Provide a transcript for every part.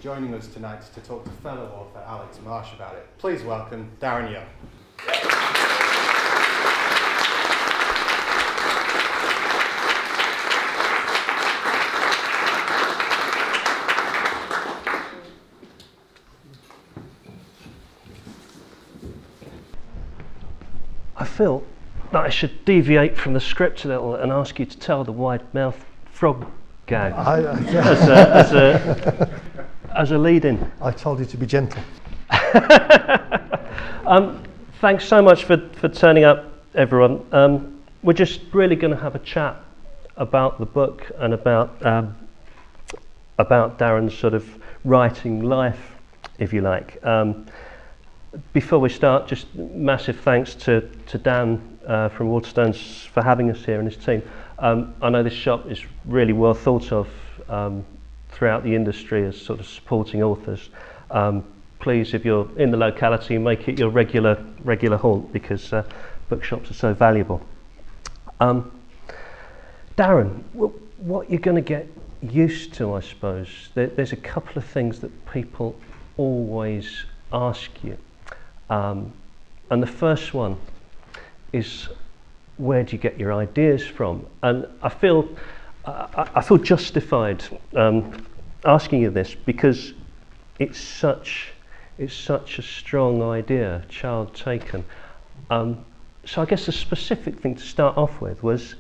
joining us tonight to talk to fellow author Alex Marsh about it. Please welcome Darren Young. I feel that I should deviate from the script a little and ask you to tell the wide-mouthed frog gag as a lead-in. I told you to be gentle. Thanks so much for turning up, everyone. We're just really going to have a chat about the book and about Darren's sort of writing life, if you like. Before we start, just massive thanks to Dan from Waterstones for having us here and his team. I know this shop is really well thought of throughout the industry as sort of supporting authors. Please, if you're in the locality, make it your regular haunt, because bookshops are so valuable. Darren, what you're going to get used to, I suppose, there's a couple of things that people always ask you. And the first one is, where do you get your ideas from? And I feel justified asking you this, because it's such a strong idea, child taken. So I guess the specific thing to start off with was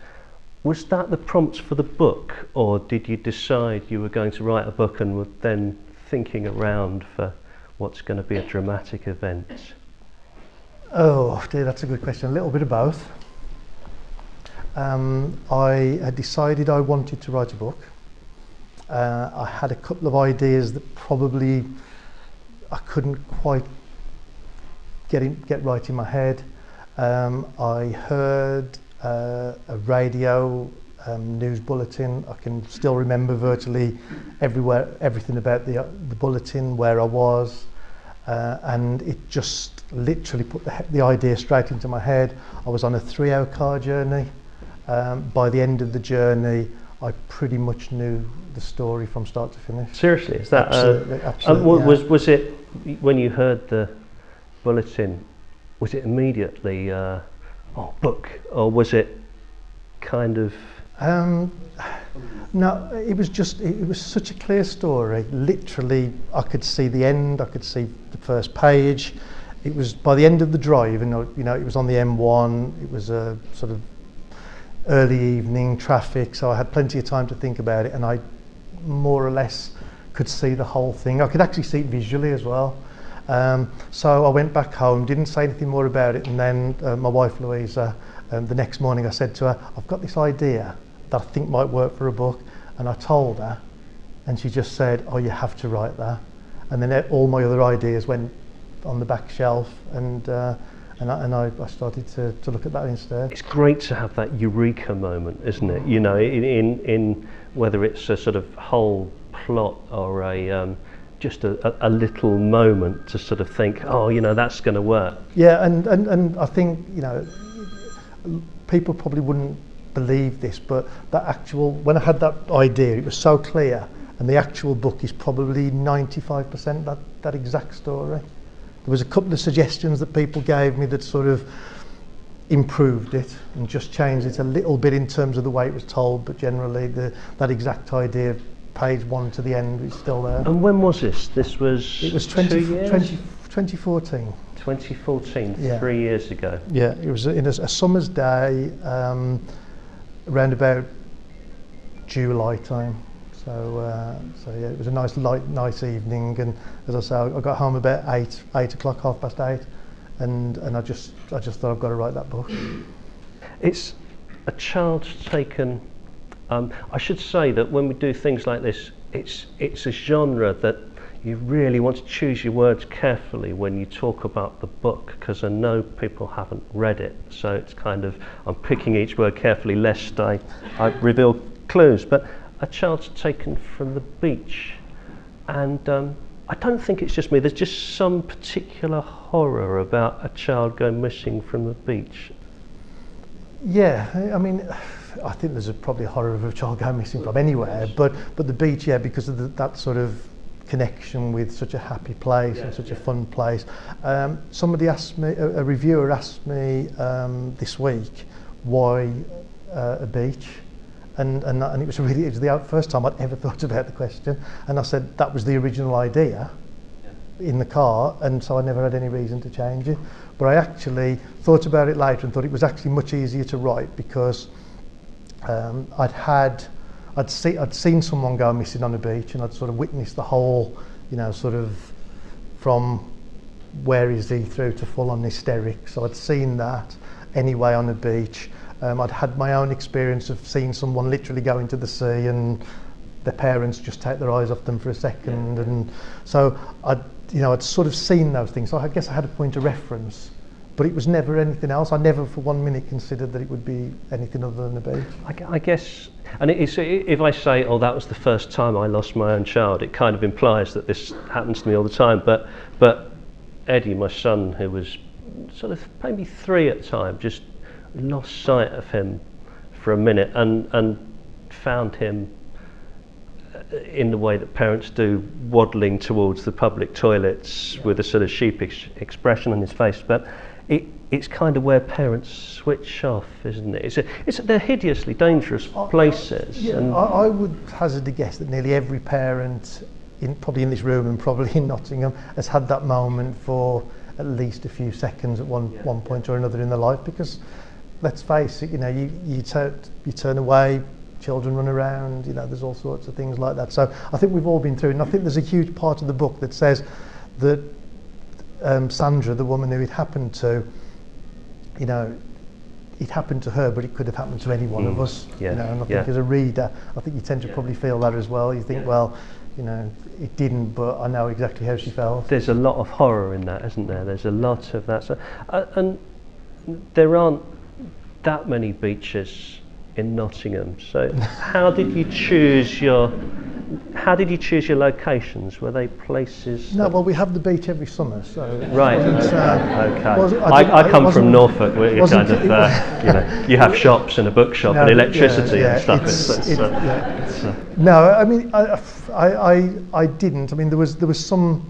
that the prompt for the book, or did you decide you were going to write a book and were then thinking around for what's going to be a dramatic event? Oh dear, that's a good question. A little bit of both. I had decided I wanted to write a book. I had a couple of ideas that probably I couldn't quite get right in my head. I heard a radio news bulletin. I can still remember virtually everything about the bulletin, where I was, and it just literally put the idea straight into my head. I was on a 3-hour car journey. By the end of the journey, I pretty much knew the story from start to finish. Seriously, is that absolutely? Yeah. Was it when you heard the bulletin? Was it immediately book, or was it kind of? No, it was such a clear story. Literally, I could see the end. I could see the first page. It was by the end of the drive, and it was on the M1. It was a sort of early evening traffic, so I had plenty of time to think about it, and I more or less could see the whole thing. I could actually see it visually as well. So I went back home, didn't say anything more about it, and then my wife Louisa, the next morning I said to her, I've got this idea that I think might work for a book, and I told her, and she just said, oh, you have to write that. And then all my other ideas went on the back shelf, and I started to look at that instead. It's great to have that eureka moment, isn't it? You know, in whether it's a sort of whole plot or just a little moment to sort of think, oh, that's going to work. Yeah, and I think, people probably wouldn't believe this, but when I had that idea, it was so clear, and the actual book is probably 95% that exact story. There was a couple of suggestions that people gave me that sort of improved it and just changed it a little bit in terms of the way it was told, but generally that exact idea, page 1 to the end, is still there. And when was this? It was 2014. 2014, yeah. 3 years ago. Yeah, it was in a summer's day, around about July time. So yeah, it was a nice nice evening, and as I say, I got home about 8 o'clock, 8:30, and I just thought I've got to write that book. It's a child taken. I should say that when we do things like this, it's a genre that you really want to choose your words carefully when you talk about the book, because I know people haven't read it, so it's kind of, I'm picking each word carefully lest I reveal clues. But a child's taken from the beach, and I don't think it's just me, there's just some particular horror about a child going missing from the beach. Yeah, I mean, I think there's probably a horror of a child going missing from anywhere, but the beach, yeah, because of that sort of connection with such a happy place and such a fun place. Somebody asked me, a reviewer asked me this week, why a beach? And it was the first time I'd ever thought about the question, and I said that was the original idea in the car, and so I never had any reason to change it. But I actually thought about it later and thought it was actually much easier to write because I'd seen someone go missing on a beach, and I'd sort of witnessed the whole, sort of from where is he through to full on hysterics. So I'd seen that anyway on a beach. I'd had my own experience of seeing someone literally go into the sea and their parents just take their eyes off them for a second, and so I'd sort of seen those things. So I guess I had a point of reference, but it was never anything else. I never for 1 minute considered that it would be anything other than a beach. I guess, and if I say, oh, that was the first time I lost my own child, it kind of implies that this happens to me all the time. But Eddie, my son, who was sort of maybe 3 at the time, just lost sight of him for a minute and found him in the way that parents do, waddling towards the public toilets with a sort of sheepish expression on his face. But it's kind of where parents switch off, isn't it? They're hideously dangerous places. Yeah, I would hazard a guess that nearly every parent, probably in this room and probably in Nottingham, has had that moment for at least a few seconds at one point or another in their life. Because let's face it, you turn away, children run around, there's all sorts of things like that. So I think we've all been through it, and I think there's a huge part of the book that says that Sandra, the woman who it happened to, it happened to her, but it could have happened to any one of us. And I think as a reader, I think you tend to probably feel that as well. You think, well, it didn't, but I know exactly how she felt. There's a lot of horror in that, isn't there? There's a lot of that. So, and there aren't that many beaches in Nottingham. So how did you choose your locations? Were they places? No, well, we have the beach every summer, so right. Okay. I come from Norfolk, where you kind of you have shops and a bookshop and electricity and stuff. No, I mean I didn't. I mean there was some,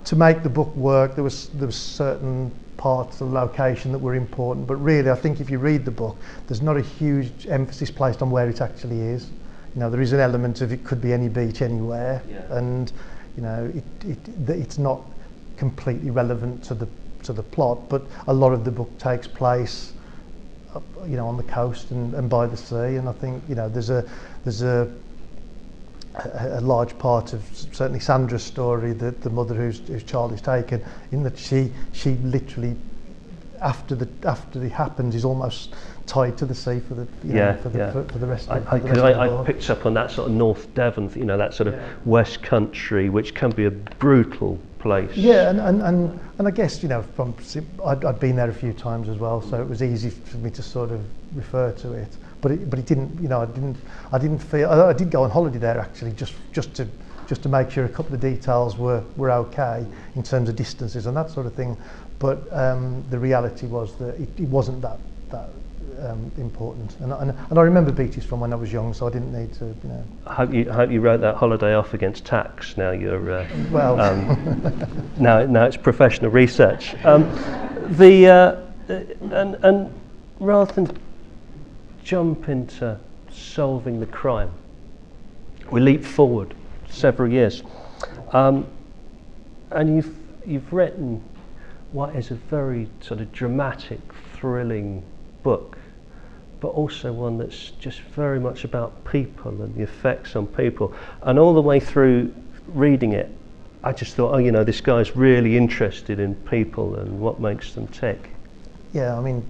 to make the book work. There was certain parts of the location that were important, but really I think if you read the book, there's not a huge emphasis placed on where it actually is. There is an element of it could be any beach anywhere, and it's not completely relevant to the plot, but a lot of the book takes place on the coast and by the sea, and I think there's a large part of certainly Sandra's story, that the mother whose child is taken, in that she literally after it happens is almost tied to the sea for the for the rest of the because I picked up on that sort of North Devon, that sort of West Country, which can be a brutal place. Yeah, and I guess I'd been there a few times as well, so it was easy for me to sort of refer to it. But it didn't, I didn't feel. I did go on holiday there actually, just to make sure a couple of details were okay in terms of distances and that sort of thing. But the reality was that it wasn't that important. And I remember beaches from when I was young, so I didn't need to. I hope you wrote that holiday off against tax. Now you're now it's professional research. And rather than jump into solving the crime, we leap forward several years, and you've written what is a very sort of dramatic, thrilling book, but also one that's just very much about people and the effects on people. And all the way through reading it, I just thought, this guy's really interested in people and what makes them tick. Yeah, I mean,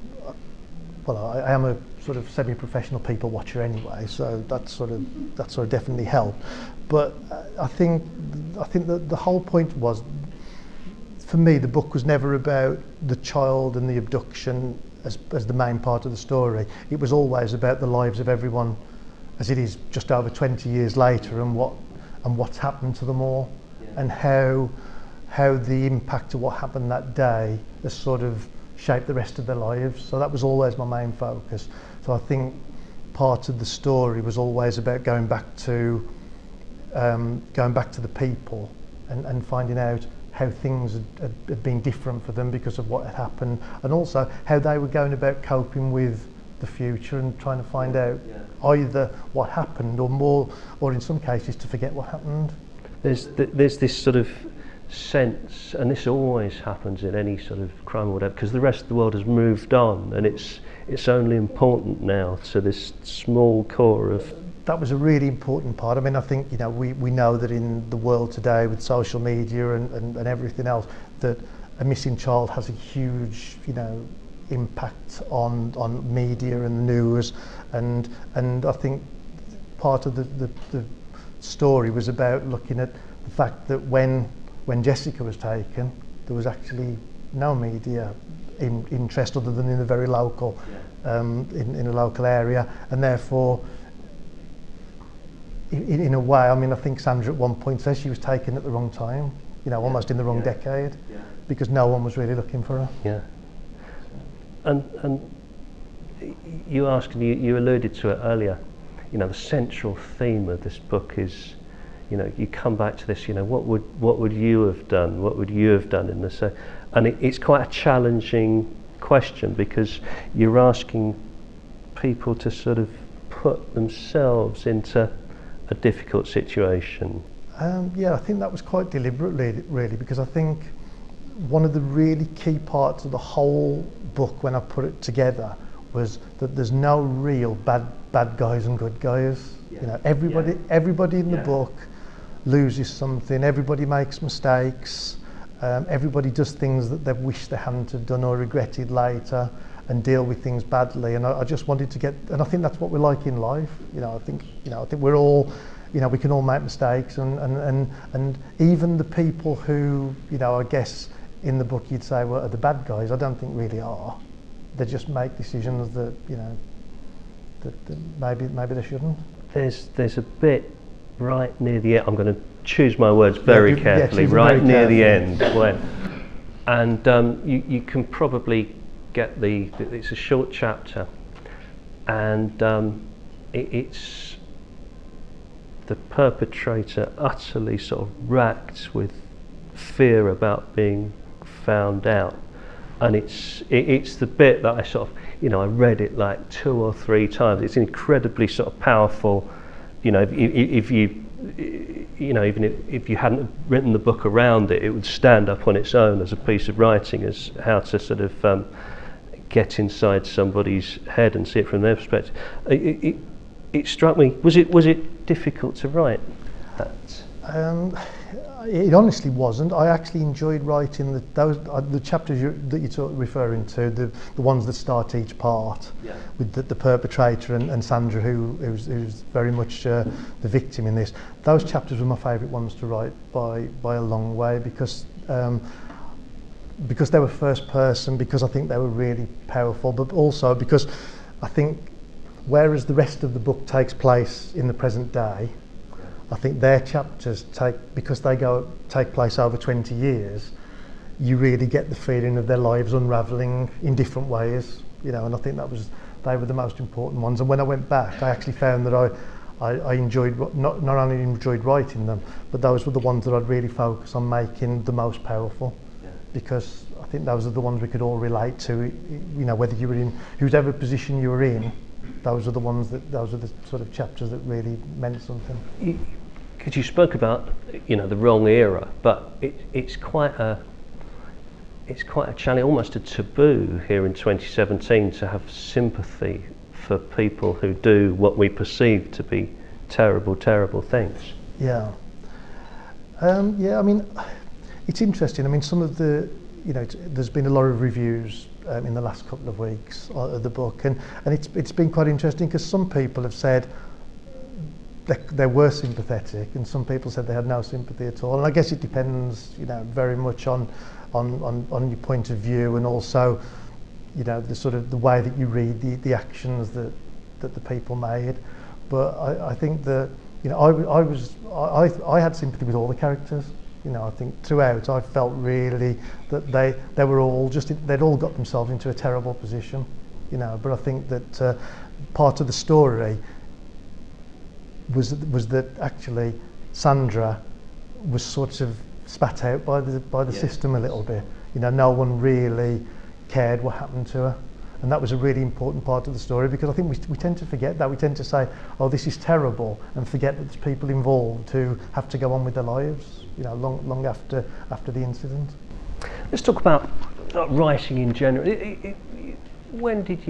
well, I am a sort of semi-professional people watcher anyway, so that sort of definitely helped. But I think that the whole point was, for me, the book was never about the child and the abduction as the main part of the story. It was always about the lives of everyone as it is just over 20 years later, and what's happened to them all, and how the impact of what happened that day has sort of shaped the rest of their lives. So that was always my main focus. So I think part of the story was always about going back to going back to the people and finding out how things had been different for them because of what had happened, and also how they were going about coping with the future and trying to find out either what happened or in some cases to forget what happened. There's this sort of sense, and this always happens in any sort of crime or whatever, because the rest of the world has moved on and it's only important now to this small core of... That was a really important part. I mean, I think, you know, we know that in the world today with social media and everything else, that a missing child has a huge, you know, impact on media and news, and I think part of the story was about looking at the fact that when Jessica was taken, there was actually no media interest other than in a very local, in a local area, and therefore, in a way, I mean, I think Sandra at one point says she was taken at the wrong time, you know, almost in the wrong decade, because no one was really looking for her. Yeah. And you asked, and you alluded to it earlier, you know, the central theme of this book is, you know, you come back to this, you know, what would you have done? What would you have done in this? And it's quite a challenging question, because you're asking people to sort of put themselves into a difficult situation. Yeah, I think that was quite deliberately, really, because I think one of the really key parts of the whole book when I put it together was that there's no real bad guys and good guys. You know, everybody in the book loses something, everybody makes mistakes, everybody does things that they wish they hadn't have done or regretted later, and deal with things badly. And I just wanted to get, and I think that's what we're like in life. You know, I think we're all, you know, we can all make mistakes, and even the people who, you know, I guess in the book you'd say are the bad guys, I don't think really are. They just make decisions that, you know, that maybe they shouldn't. There's a bit right near the end. I'm going to choose my words very carefully. Right near the end, when, and you can probably get it's a short chapter, and it's the perpetrator utterly sort of racked with fear about being found out, and it's the bit that I sort of, you know, I read it like 2 or 3 times. It's incredibly sort of powerful. You know, if you know, even if you hadn't written the book around it, it would stand up on its own as a piece of writing, as how to sort of get inside somebody's head and see it from their perspective. It struck me. Was it difficult to write that? It honestly wasn't. I actually enjoyed writing the chapters that you're referring to, the ones that start each part, with the perpetrator and Sandra, who's very much the victim in this. Those chapters were my favourite ones to write by a long way, because they were first person, because I think they were really powerful, but also because I think whereas the rest of the book takes place in the present day, I think their chapters because they take place over 20 years, you really get the feeling of their lives unravelling in different ways, you know, and I think they were the most important ones. And when I went back, I actually found that I enjoyed, not only enjoyed writing them, but those were the ones that I'd really focus on making the most powerful, because I think those are the ones we could all relate to, you know, whether you were in whoever position you were in. Those are the sort of chapters that really meant something. Because you spoke about, you know, the wrong era, but it's quite a challenge, almost a taboo here in 2017 to have sympathy for people who do what we perceive to be terrible, terrible things. Yeah. I mean, it's interesting. I mean, some of the, you know, there's been a lot of reviews in the last couple of weeks of the book, and it's been quite interesting, because some people have said they were sympathetic, and some people said they had no sympathy at all. And I guess it depends, you know, very much on your point of view, and also, you know, the sort of the way that you read the actions that the people made. But I think that, you know, I had sympathy with all the characters. You know, I think throughout I felt really that they were all they'd all got themselves into a terrible position, you know. But I think that part of the story was that actually Sandra was sort of spat out by the system a little bit. You know, no one really cared what happened to her. And that was a really important part of the story, because I think we tend to forget that. We tend to say, oh, this is terrible, and forget that there's people involved who have to go on with their lives, you know, long after the incident. Let's talk about writing in general. When did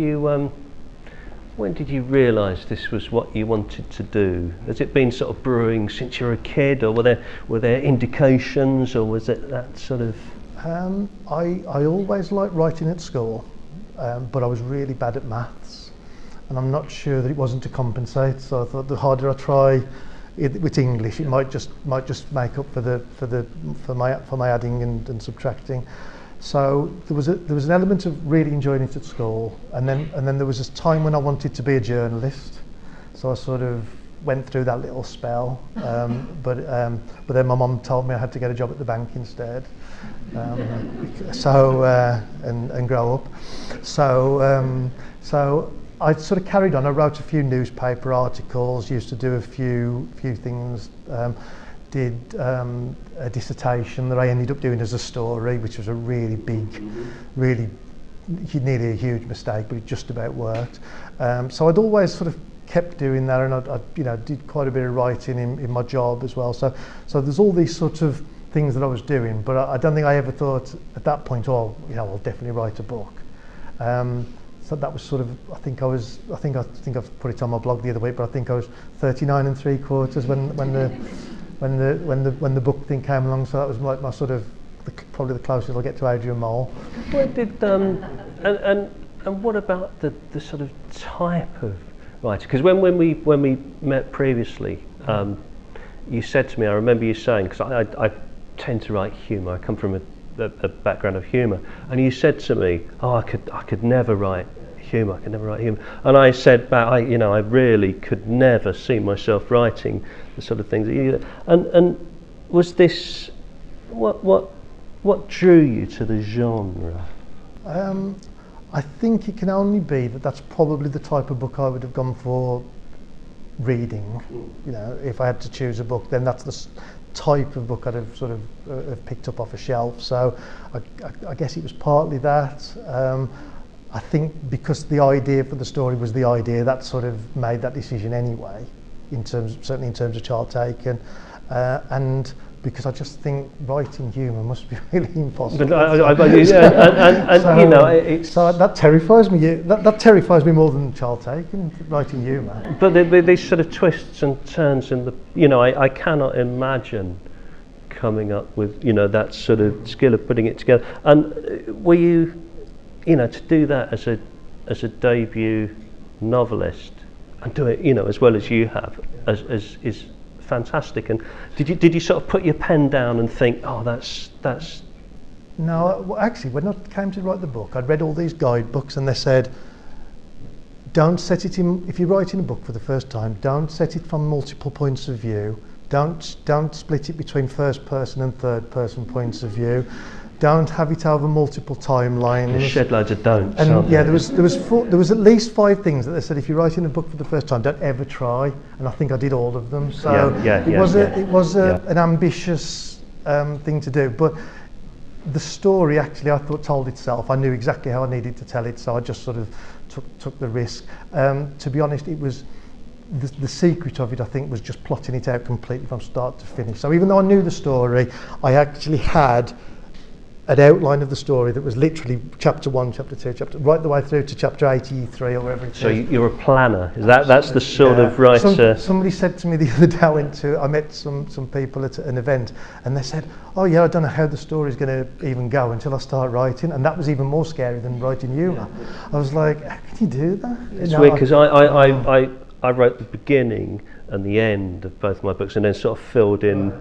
you realise this was what you wanted to do? Has it been sort of brewing since you were a kid, or were there indications, or was it that sort of? I always liked writing at school. But I was really bad at maths, and I'm not sure that it wasn't to compensate. So I thought the harder I try with English, it might just make up for my adding and subtracting. So there was an element of really enjoying it at school, and then there was this time when I wanted to be a journalist. So I sort of went through that little spell, but then my mum told me I had to get a job at the bank instead. And grow up. So I sort of carried on. I wrote a few newspaper articles, used to do a few things, did a dissertation that I ended up doing as a story, which was a really big, really nearly a huge mistake, but it just about worked. So I'd always sort of kept doing that, and I did quite a bit of writing in my job as well. So there's all these sort of things that I was doing, but I don't think I ever thought at that point, oh, you know, I'll definitely write a book. So that was sort of, I think I've put it on my blog the other week, but I think I was 39 3/4 when the book thing came along. So that was like my sort of probably the closest I'll get to Adrian Mole. What did and what about the sort of type of writer? Because when we met previously, you said to me, I remember you saying, because I tend to write humour. I come from a background of humour, and you said to me, "Oh, I could never write humour. I could never write humour." And I said back, I really could never see myself writing the sort of things that you. And was this what drew you to the genre? I think it can only be that that's probably the type of book I would have gone for reading. You know, if I had to choose a book, then that's the type of book I'd have sort of have picked up off a shelf. So I guess it was partly that. I think because the idea for the story was the idea, that sort of made that decision anyway, certainly in terms of Child Taken, and because I just think writing humour must be really impossible. So that terrifies me. That terrifies me more than Child Taken, writing humour. But these sort of twists and turns in the, I cannot imagine coming up with, that sort of skill of putting it together. And were you, to do that as a debut novelist and do it, as well as you have, is fantastic. And did you sort of put your pen down and think, oh, that's No, well, actually, when I came to write the book, I'd read all these guidebooks, and they said, don't set it in, if you're writing a book for the first time, don't set it from multiple points of view, don't split it between first person and third person points of view, don't have it over multiple timelines. There's shed loads of don'ts. And yeah, there was at least 5 things that they said if you're writing a book for the first time, don't ever try. And I think I did all of them. So it was an ambitious thing to do. But the story actually, I thought, told itself. I knew exactly how I needed to tell it, so I just sort of took the risk. To be honest, it was the secret of it, I think, was just plotting it out completely from start to finish. So even though I knew the story, I actually had an outline of the story that was literally chapter 1, chapter 2, right the way through to chapter 83 or wherever it is. So you're a planner. That's the sort of writer. Somebody said to me the other day, I met some people at an event, and they said, oh yeah, I don't know how the story's going to even go until I start writing, and that was even more scary than writing humour. I was like, how can you do that? It's weird, because I wrote the beginning and the end of both my books, and then sort of filled in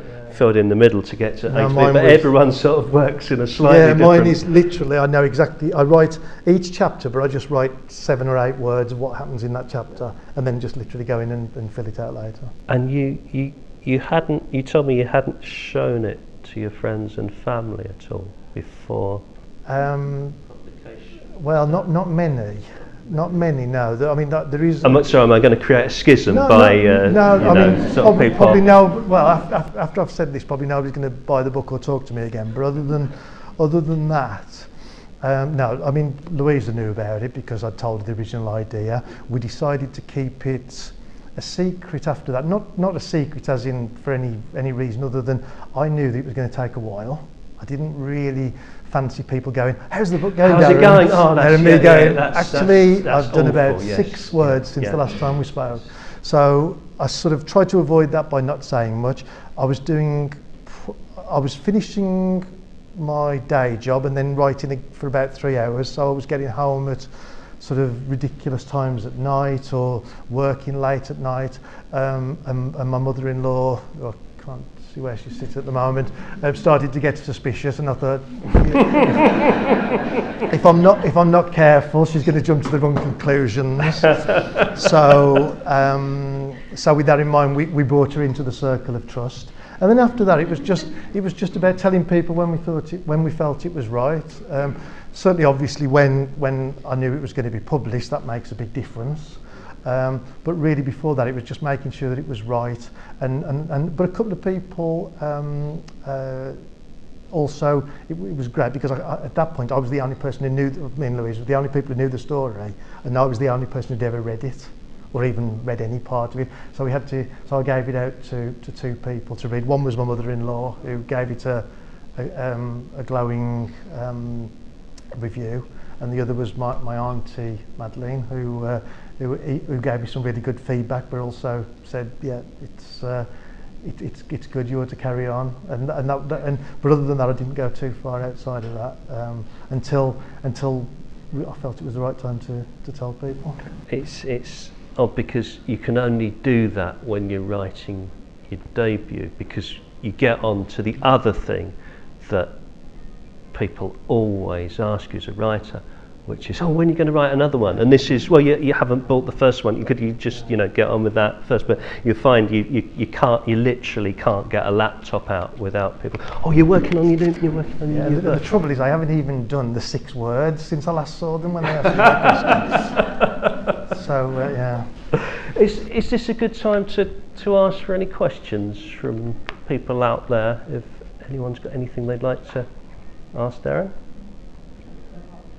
the middle to get to 83. But everyone sort of works in a slightly different. Yeah, mine is literally, I know exactly. I write each chapter, but I just write 7 or 8 words of what happens in that chapter, and then just literally go in and fill it out later. And you told me you hadn't shown it to your friends and family at all before publication. Well, not many. Not many, no. I mean, there is. I'm not sure. Am I going to create a schism No, by no, you I know, mean, sort of people? probably no. Well, after I've said this, probably nobody's going to buy the book or talk to me again. But other than that, no. I mean, Louisa knew about it because I told her the original idea. We decided to keep it a secret after that. Not a secret as in for any reason other than I knew that it was going to take a while. I didn't really fancy people going, how's the book going, How's Darren? it going? Oh, that's, and me yeah, going, yeah, actually, that's I've done awful, about yes. 6 words since Yeah. the last time we spoke. So I sort of tried to avoid that by not saying much. I was finishing my day job and then writing for about 3 hours. So I was getting home at sort of ridiculous times at night or working late at night. And my mother-in-law, I can't see where she sits at the moment, started to get suspicious, and I thought, if I'm not careful, she's going to jump to the wrong conclusions. So with that in mind, we brought her into the circle of trust. And then after that, it was just about telling people when we felt it was right. Certainly, obviously, when I knew it was going to be published, that makes a big difference. But really, before that, it was just making sure that it was right. But a couple of people also, it was great because at that point I was the only person who knew. Me and Louise were the only people who knew the story, and I was the only person who'd ever read it, or even read any part of it. So I gave it out to 2 people to read. One was my mother-in-law, who gave it a glowing review, and the other was my auntie Madeline, who gave me some really good feedback, but also said, yeah, it's good, you ought to carry on. But other than that, I didn't go too far outside of that until I felt it was the right time to tell people. It's odd because you can only do that when you're writing your debut, because you get on to the other thing that people always ask you as a writer, which is, when are you going to write another one? And this is, well, you haven't bought the first one. You just get on with that first, but you find you literally can't get a laptop out without people. Oh, you're working on your The trouble is, I haven't even done the 6 words since I last saw them when they asked me that question. So yeah. Is this a good time to ask for any questions from people out there? If anyone's got anything they'd like to ask Darren.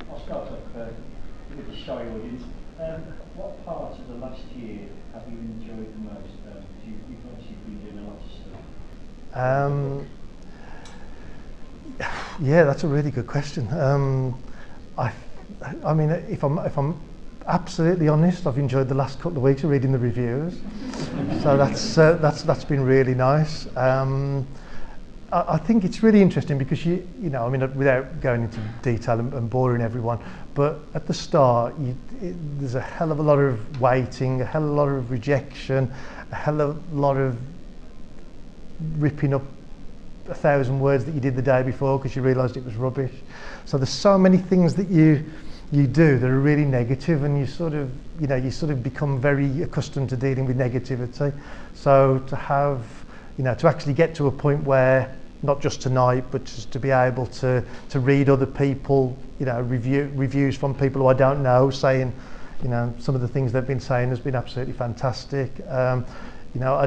I'll start off with the shy audience. What part of the last year have you enjoyed the most? You've obviously been doing a lot of stuff. Yeah, that's a really good question. I mean, if I'm absolutely honest, I've enjoyed the last couple of weeks of reading the reviews. So that's been really nice. I think it's really interesting because I mean, without going into detail and boring everyone, but at the start, there's a hell of a lot of waiting, a hell of a lot of rejection, a hell of a lot of ripping up 1,000 words that you did the day before because you realised it was rubbish. So there's so many things that you do that are really negative, and you sort of become very accustomed to dealing with negativity. So to have, to actually get to a point where, not just tonight, but just to be able to read other people, reviews from people who I don't know, saying, some of the things they've been saying has been absolutely fantastic. I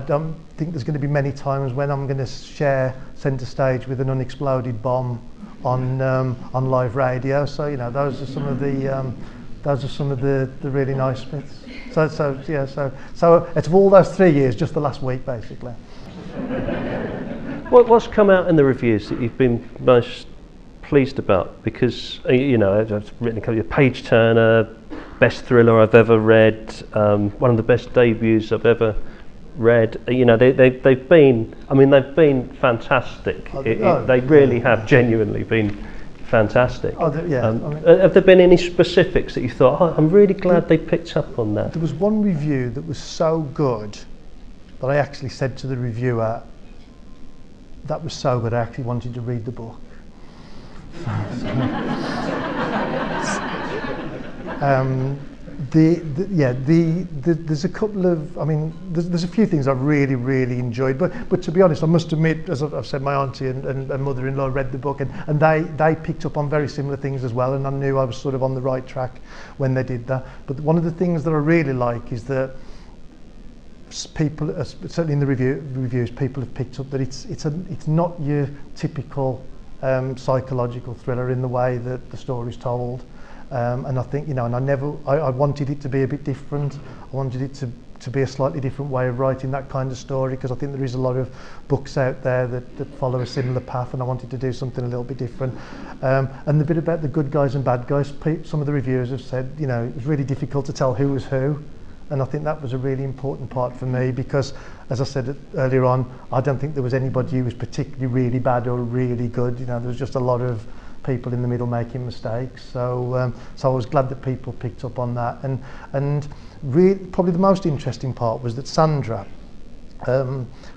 don't think there's going to be many times when I'm going to share centre stage with an unexploded bomb on live radio. So those are some of the really nice bits. So out of all those 3 years, just the last week basically. What's come out in the reviews that you've been most pleased about? Because I've written a couple of page turner, best thriller I've ever read, one of the best debuts I've ever read. They've been fantastic. They really have genuinely been fantastic. Have there been any specifics that you thought, I'm really glad they picked up on that? There was one review that was so good that I actually said to the reviewer, that was so good I actually wanted to read the book. There's a couple of, I mean, there's a few things I've really enjoyed, but to be honest, I must admit, as I've said, my auntie and mother-in-law read the book, and they picked up on very similar things as well, and I knew I was sort of on the right track when they did that. But one of the things that I really like is that people, certainly in the reviews, people have picked up that it's not your typical psychological thriller in the way that the story's told. And I think, and I wanted it to be a bit different. I wanted it to be a slightly different way of writing that kind of story, because I think there is a lot of books out there that follow a similar path, and I wanted to do something a little bit different. And the bit about the good guys and bad guys, some of the reviewers have said, it was really difficult to tell who was who. And I think that was a really important part for me, because, as I said earlier on, I don't think there was anybody who was particularly really bad or really good. There was just a lot of people in the middle making mistakes. So I was glad that people picked up on that. And really, probably the most interesting part was that Sandra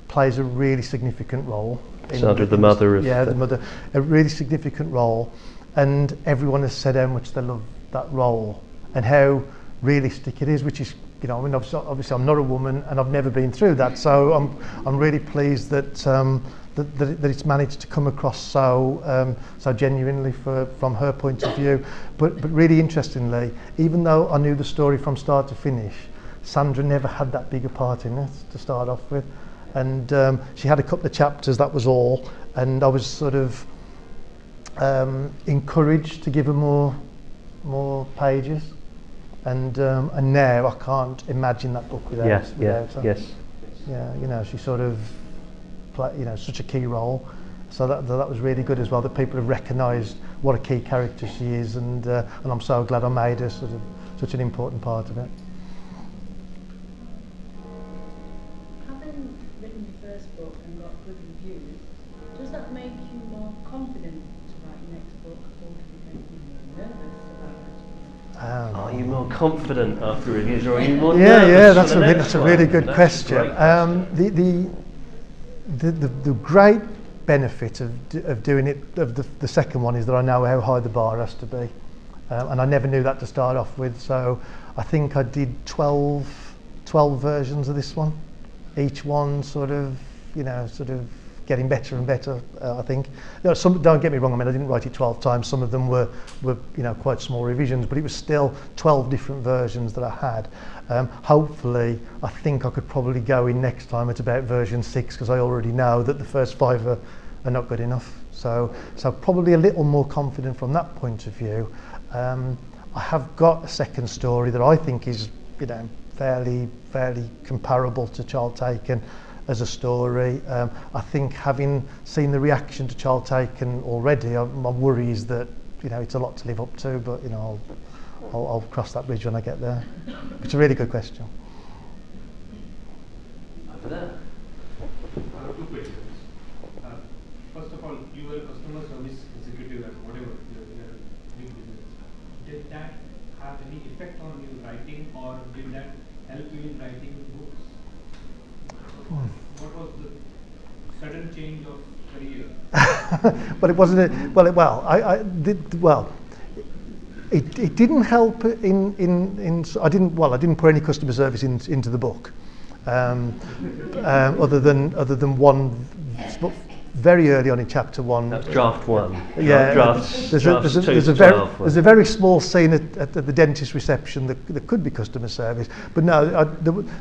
plays a really significant role. Sandra, the mother of... Yeah, the mother, a really significant role. And everyone has said how much they love that role and how realistic it is, which is, obviously I'm not a woman and I've never been through that. So I'm really pleased that that it's managed to come across so genuinely from her point of view. But really interestingly, even though I knew the story from start to finish, Sandra never had that big a part in it to start off with. And she had a couple of chapters, that was all. And I was sort of encouraged to give her more pages. And now I can't imagine that book without her. Yes. Yeah, she sort of such a key role, so that was really good as well, that people have recognised what a key character she is, and I'm so glad I made her sort of such an important part of it. Having written your first book and got good reviews, does that make you more confident to write your next book, or do you make you nervous about it? Are you more confident after reviews, or are you more nervous? That's a really good question. The great benefit of doing it, of the second one, is that I know how high the bar has to be, and I never knew that to start off with. So I think I did 12 versions of this one, each one sort of getting better and better. I think. Some, don't get me wrong. I mean, I didn't write it 12 times. Some of them were quite small revisions, but it was still 12 different versions that I had. Hopefully, I think I could probably go in next time at about version 6, because I already know that the first 5 are not good enough. So probably a little more confident from that point of view. I have got a second story that I think is fairly comparable to Child Taken as a story. I think, having seen the reaction to Child Taken already, my worry is that it's a lot to live up to, but I'll cross that bridge when I get there. It's a really good question. Over there. 2 questions. First of all, you were a customer service executive at whatever your big business. Did that have any effect on your writing, or did that help you in writing books? What was the sudden change of career? Well, it wasn't. It didn't help I didn't put any customer service into the book, other than one very early on in chapter 1. That's draft 1. Yeah, There's a very small scene at the dentist reception that could be customer service, but no,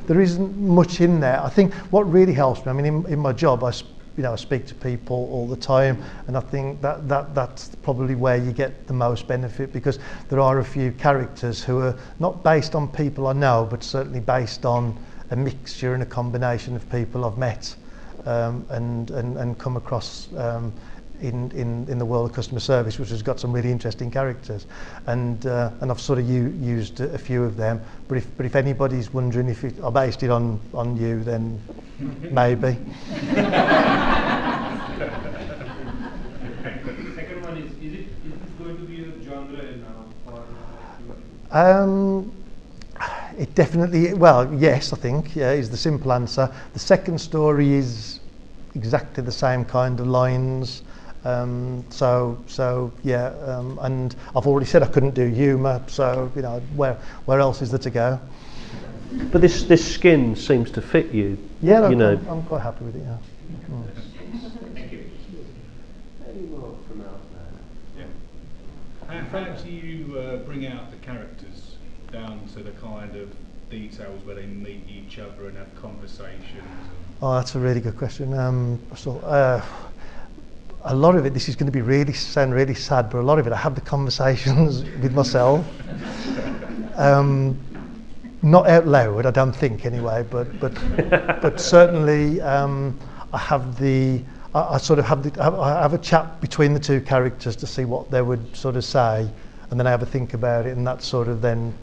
there isn't much in there. I think what really helps me, I mean, in my job, I speak to people all the time, and I think that's probably where you get the most benefit, because there are a few characters who are not based on people I know, but certainly based on a mixture and a combination of people I've met and come across in the world of customer service, which has got some really interesting characters, and I've sort of used a few of them. But if anybody's wondering if I based it on you, then maybe. Second one is this going to be a genre now? It definitely, well, yes, I think, is the simple answer. The second story is exactly the same kind of lines. So yeah, and I've already said I couldn't do humour, so you know, where else is there to go? But this skin seems to fit you. Yeah, you know. I'm quite happy with it. Yeah. Thank you. Any more from out there? Yeah. How do you bring out the characters down to the kind of details where they meet each other and have conversations? Oh, that's a really good question. A lot of it, this is going to sound really sad, but a lot of it I have the conversations with myself. Not out loud, I don't think anyway, but certainly I have I have a chat between the two characters to see what they would sort of say, and then I have a think about it, and that sort of then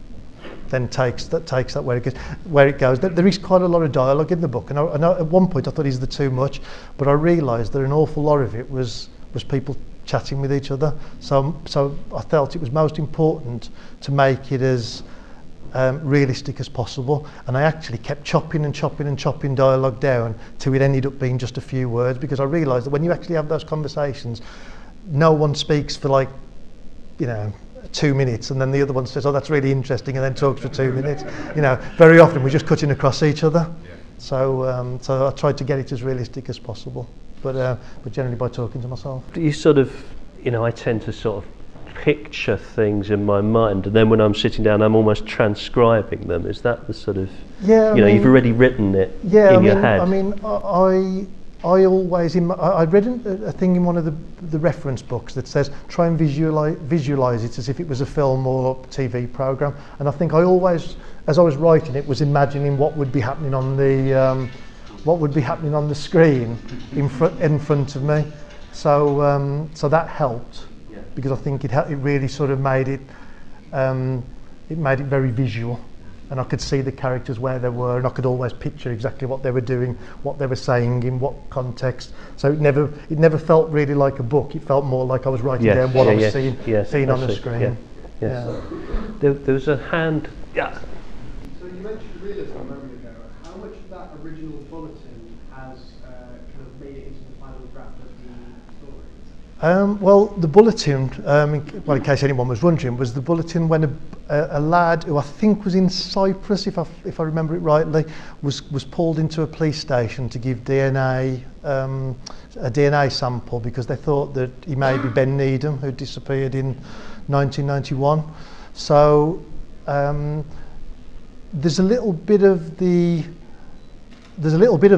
takes that where it goes. There is quite a lot of dialogue in the book, and I know at one point I thought, is there too much? But I realised that an awful lot of it was people chatting with each other. So I felt it was most important to make it as realistic as possible, and I actually kept chopping dialogue down till it ended up being just a few words, because I realised that when you actually have those conversations, no one speaks for, like, you know, 2 minutes, and then the other one says, oh, that's really interesting, and then talks for 2 minutes. You know, very often we're just cutting across each other. Yeah. So I tried to get it as realistic as possible, but generally by talking to myself. You sort of, you know, I tend to sort of picture things in my mind, and then when I'm sitting down I'm almost transcribing them. Is that the sort of, yeah, you know, you've already written it in your head? I mean, I always, I read a thing in one of the reference books that says try and visualize it as if it was a film or TV program, and I think I always, as I was writing it, was imagining what would be happening on the screen in front of me. So that helped, because I think it really sort of made it very visual, and I could see the characters where they were, and I could always picture exactly what they were doing, what they were saying, in what context. So it never felt really like a book. It felt more like I was writing down what I was seeing on the screen. Yeah. There was a hand. Yeah. So you mentioned realism a moment ago. How much of that original bulletin has kind of made it into the final draft of the story? Well, the bulletin, in case anyone was wondering, was the bulletin when a lad who I think was in Cyprus, if I remember it rightly, was pulled into a police station to give a DNA sample, because they thought that he may be Ben Needham, who disappeared in 1991. So there's a little bit of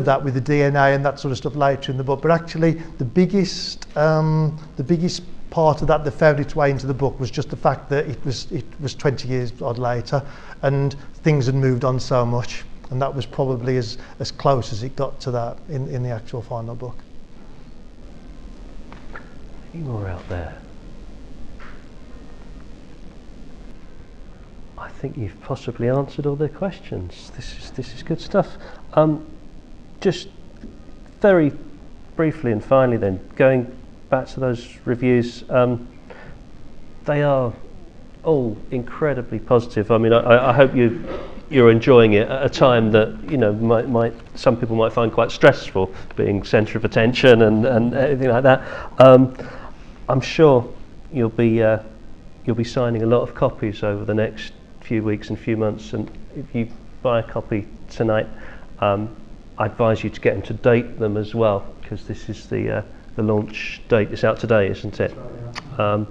that with the DNA and that sort of stuff later in the book, but actually the biggest part of that found its way into the book was just the fact that it was 20 years odd later, and things had moved on so much, and that was probably as close as it got to that in the actual final book. Any more out there? I think you've possibly answered all their questions. This is good stuff. Just very briefly and finally then, going back to those reviews, they are all incredibly positive. I mean, I hope you're enjoying it at a time that, you know, might some people might find quite stressful, being centre of attention and everything like that. I'm sure you'll be signing a lot of copies over the next few weeks and few months, and if you buy a copy tonight, I advise you to get them to date them as well, because this is the launch date. It's out today, isn't it? So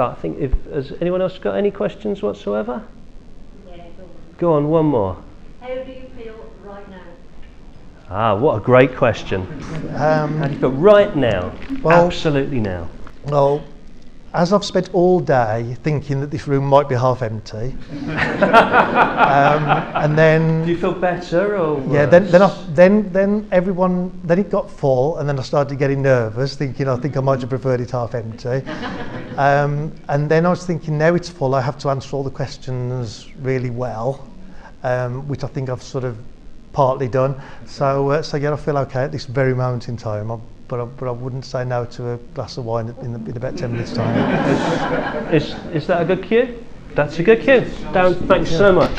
I think, has anyone else got any questions whatsoever? Yeah, go on, one more. How do you feel right now? Ah, what a great question. How do you feel right now? Well, absolutely now. Well, as I've spent all day thinking that this room might be half empty, and then do you feel better or worse? Yeah, then it got full, and then I started getting nervous, thinking I think I might have preferred it half empty, and then I was thinking, now it's full, I have to answer all the questions really well, which I think I've sort of partly done. So yeah, I feel okay at this very moment in time. But I wouldn't say no to a glass of wine in about 10 minutes' time. Is that a good cue? That's a good cue. Darren, thanks so much.